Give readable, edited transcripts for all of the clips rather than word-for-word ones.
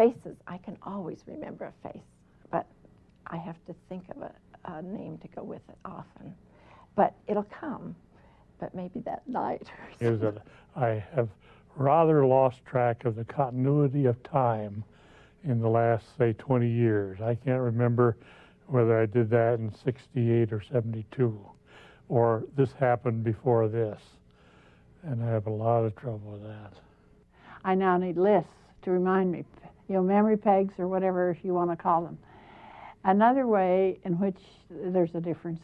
faces, I can always remember a face, but I have to think of a name to go with it often. But it'll come, but maybe that night or something. Is that I have rather lost track of the continuity of time in the last, say, 20 years. I can't remember whether I did that in 68 or 72, or this happened before this. And I have a lot of trouble with that. I now need lists to remind me, memory pegs or whatever you want to call them. Another way in which there's a difference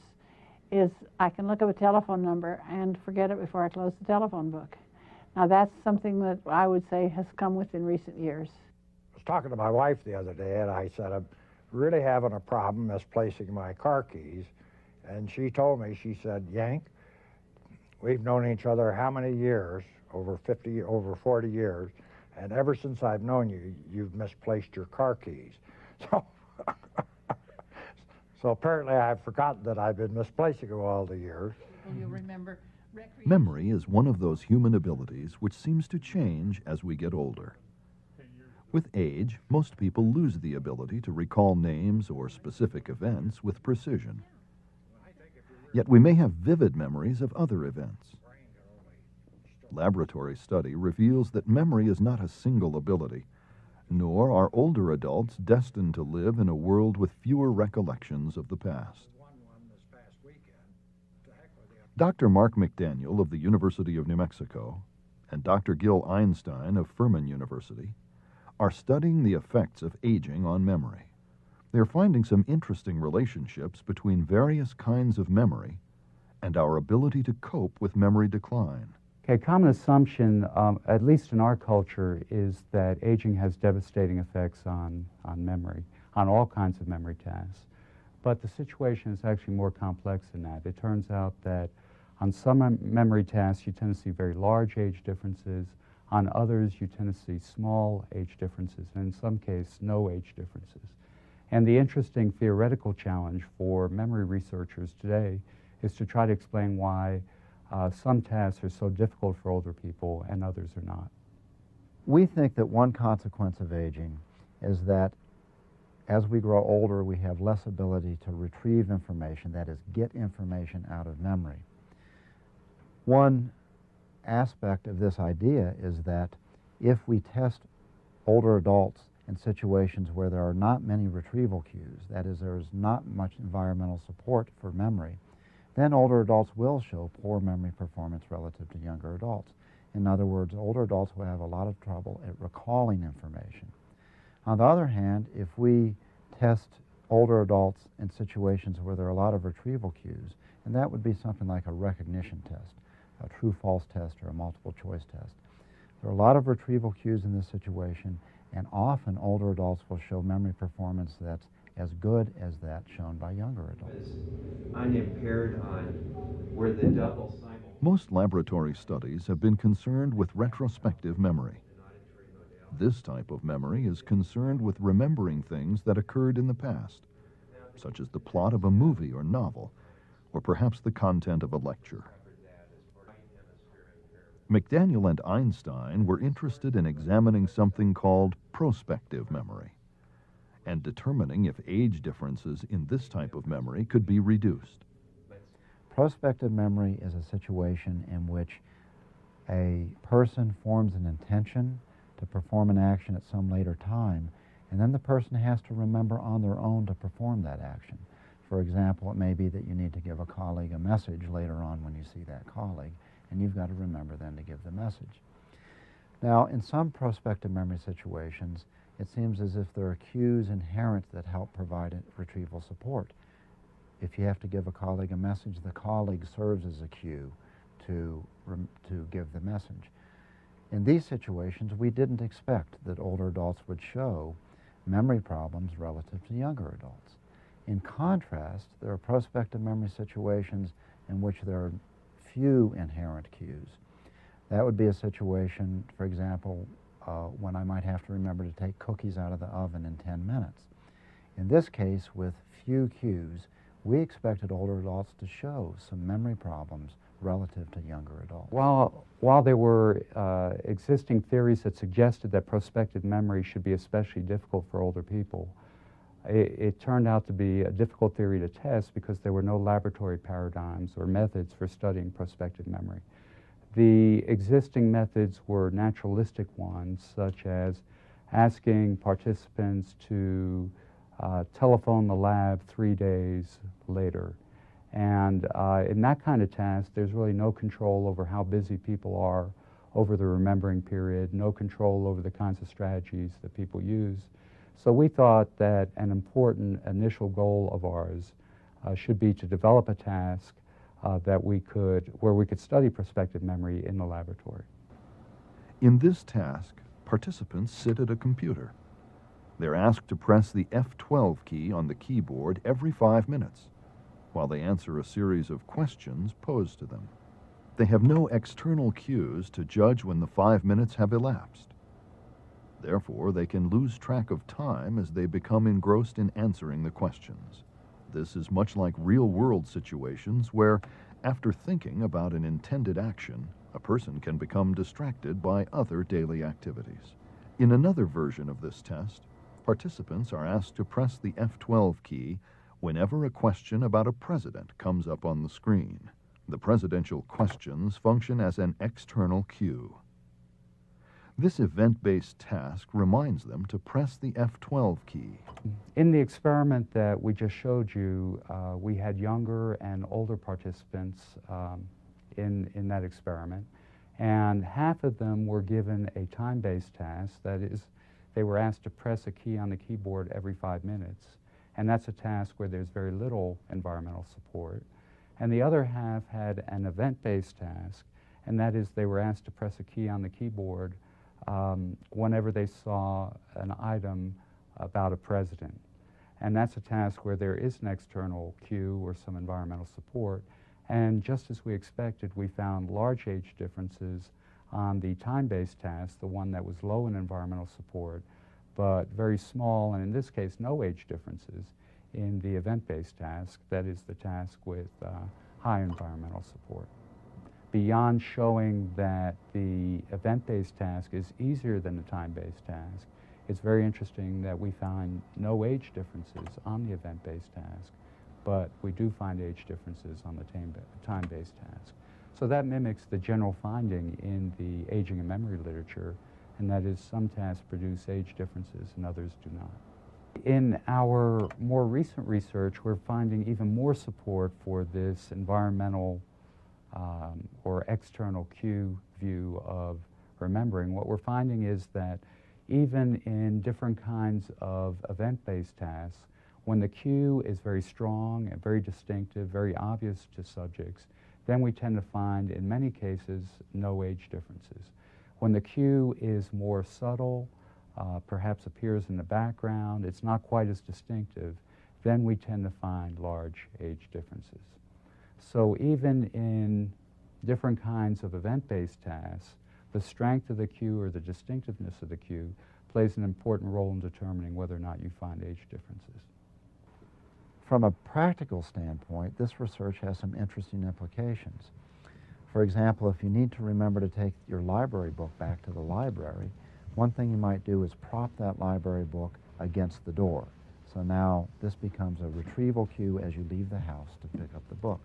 is I can look up a telephone number and forget it before I close the telephone book. Now that's something that I would say has come within recent years. I was talking to my wife the other day, and I said, I'm really having a problem misplacing my car keys. And she told me, she said, Yank, we've known each other how many years? Over 40 years. And ever since I've known you, you've misplaced your car keys. So apparently I've forgotten that I've been misplacing them all the years. You'll remember memory is one of those human abilities which seems to change as we get older. With age, most people lose the ability to recall names or specific events with precision. Yet we may have vivid memories of other events. Laboratory study reveals that memory is not a single ability, nor are older adults destined to live in a world with fewer recollections of the past. Dr. Mark McDaniel of the University of New Mexico and Dr. Gil Einstein of Furman University are studying the effects of aging on memory. They're finding some interesting relationships between various kinds of memory and our ability to cope with memory decline. Okay, common assumption, at least in our culture, is that aging has devastating effects on memory, on all kinds of memory tasks. But the situation is actually more complex than that. It turns out that on some memory tasks, you tend to see very large age differences. On others, you tend to see small age differences, and in some cases, no age differences. And the interesting theoretical challenge for memory researchers today is to try to explain why some tasks are so difficult for older people and others are not. We think that one consequence of aging is that as we grow older, we have less ability to retrieve information, that is, get information out of memory. One aspect of this idea is that if we test older adults in situations where there are not many retrieval cues, that is, there is not much environmental support for memory, then older adults will show poor memory performance relative to younger adults. In other words, older adults will have a lot of trouble at recalling information. On the other hand, if we test older adults in situations where there are a lot of retrieval cues, and that would be something like a recognition test, a true-false test, or a multiple-choice test. There are a lot of retrieval cues in this situation, and often older adults will show memory performance that's as good as that shown by younger adults. Unimpaired on where the double simul. Most laboratory studies have been concerned with retrospective memory. This type of memory is concerned with remembering things that occurred in the past, such as the plot of a movie or novel, or perhaps the content of a lecture. McDaniel and Einstein were interested in examining something called prospective memory and determining if age differences in this type of memory could be reduced. Prospective memory is a situation in which a person forms an intention to perform an action at some later time, and then the person has to remember on their own to perform that action. For example, it may be that you need to give a colleague a message later on when you see that colleague, and you've got to remember then to give the message. Now, in some prospective memory situations, it seems as if there are cues inherent that help provide retrieval support. If you have to give a colleague a message, the colleague serves as a cue to give the message. In these situations, we didn't expect that older adults would show memory problems relative to younger adults. In contrast, there are prospective memory situations in which there are few inherent cues. That would be a situation, for example, when I might have to remember to take cookies out of the oven in 10 minutes. In this case, with few cues, we expected older adults to show some memory problems relative to younger adults. While there were existing theories that suggested that prospective memory should be especially difficult for older people, it turned out to be a difficult theory to test because there were no laboratory paradigms or methods for studying prospective memory. The existing methods were naturalistic ones, such as asking participants to telephone the lab 3 days later. And in that kind of task, there's really no control over how busy people are over the remembering period, no control over the kinds of strategies that people use. So we thought that an important initial goal of ours should be to develop a task where we could study prospective memory in the laboratory. In this task, participants sit at a computer. They're asked to press the F12 key on the keyboard every 5 minutes, while they answer a series of questions posed to them. They have no external cues to judge when the 5 minutes have elapsed. Therefore, they can lose track of time as they become engrossed in answering the questions. This is much like real-world situations where, after thinking about an intended action, a person can become distracted by other daily activities. In another version of this test, participants are asked to press the F12 key whenever a question about a president comes up on the screen. The presidential questions function as an external cue. This event-based task reminds them to press the F12 key. In the experiment that we just showed you, we had younger and older participants in that experiment, and half of them were given a time-based task. That is, they were asked to press a key on the keyboard every 5 minutes, and that's a task where there's very little environmental support. And the other half had an event-based task, and that is they were asked to press a key on the keyboard whenever they saw an item about a president. And that's a task where there is an external cue or some environmental support. And just as we expected, we found large age differences on the time-based task, the one that was low in environmental support, but very small, and in this case, no age differences in the event-based task, that is the task with high environmental support. Beyond showing that the event-based task is easier than the time-based task, it's very interesting that we find no age differences on the event-based task, but we do find age differences on the time-based task. So that mimics the general finding in the aging and memory literature, and that is some tasks produce age differences and others do not. In our more recent research, we're finding even more support for this environmental or external cue view of remembering. What we're finding is that even in different kinds of event-based tasks, when the cue is very strong and very distinctive, very obvious to subjects, then we tend to find, in many cases, no age differences. When the cue is more subtle, perhaps appears in the background, it's not quite as distinctive, then we tend to find large age differences. So even in different kinds of event-based tasks, the strength of the cue or the distinctiveness of the cue plays an important role in determining whether or not you find age differences. From a practical standpoint, this research has some interesting implications. For example, if you need to remember to take your library book back to the library, one thing you might do is prop that library book against the door. So now this becomes a retrieval cue as you leave the house to pick up the book.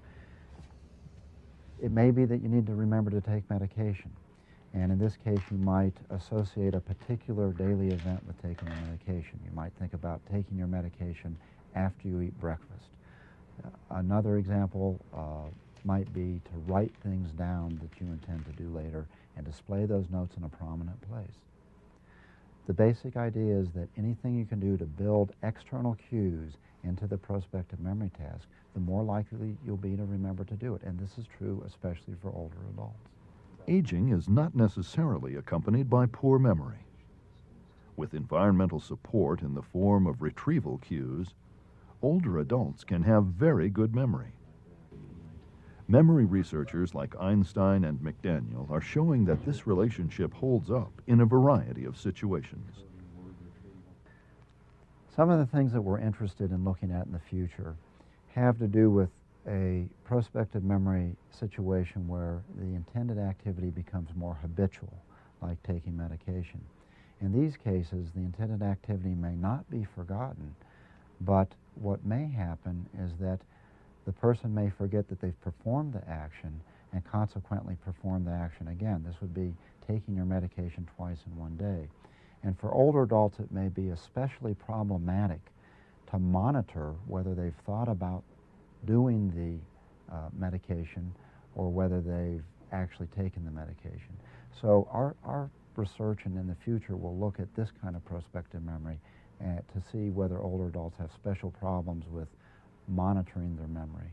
It may be that you need to remember to take medication. And in this case, you might associate a particular daily event with taking your medication. You might think about taking your medication after you eat breakfast. Another example might be to write things down that you intend to do later and display those notes in a prominent place. The basic idea is that anything you can do to build external cues into the prospective memory task, the more likely you'll be to remember to do it. And this is true especially for older adults. Aging is not necessarily accompanied by poor memory. With environmental support in the form of retrieval cues, older adults can have very good memory. Memory researchers like Einstein and McDaniel are showing that this relationship holds up in a variety of situations. Some of the things that we're interested in looking at in the future have to do with a prospective memory situation where the intended activity becomes more habitual, like taking medication. In these cases, the intended activity may not be forgotten, but what may happen is that the person may forget that they've performed the action and consequently perform the action again. This would be taking your medication twice in one day. And for older adults, it may be especially problematic to monitor whether they've thought about doing the medication or whether they've actually taken the medication. So our research and in the future will look at this kind of prospective memory to see whether older adults have special problems with monitoring their memory.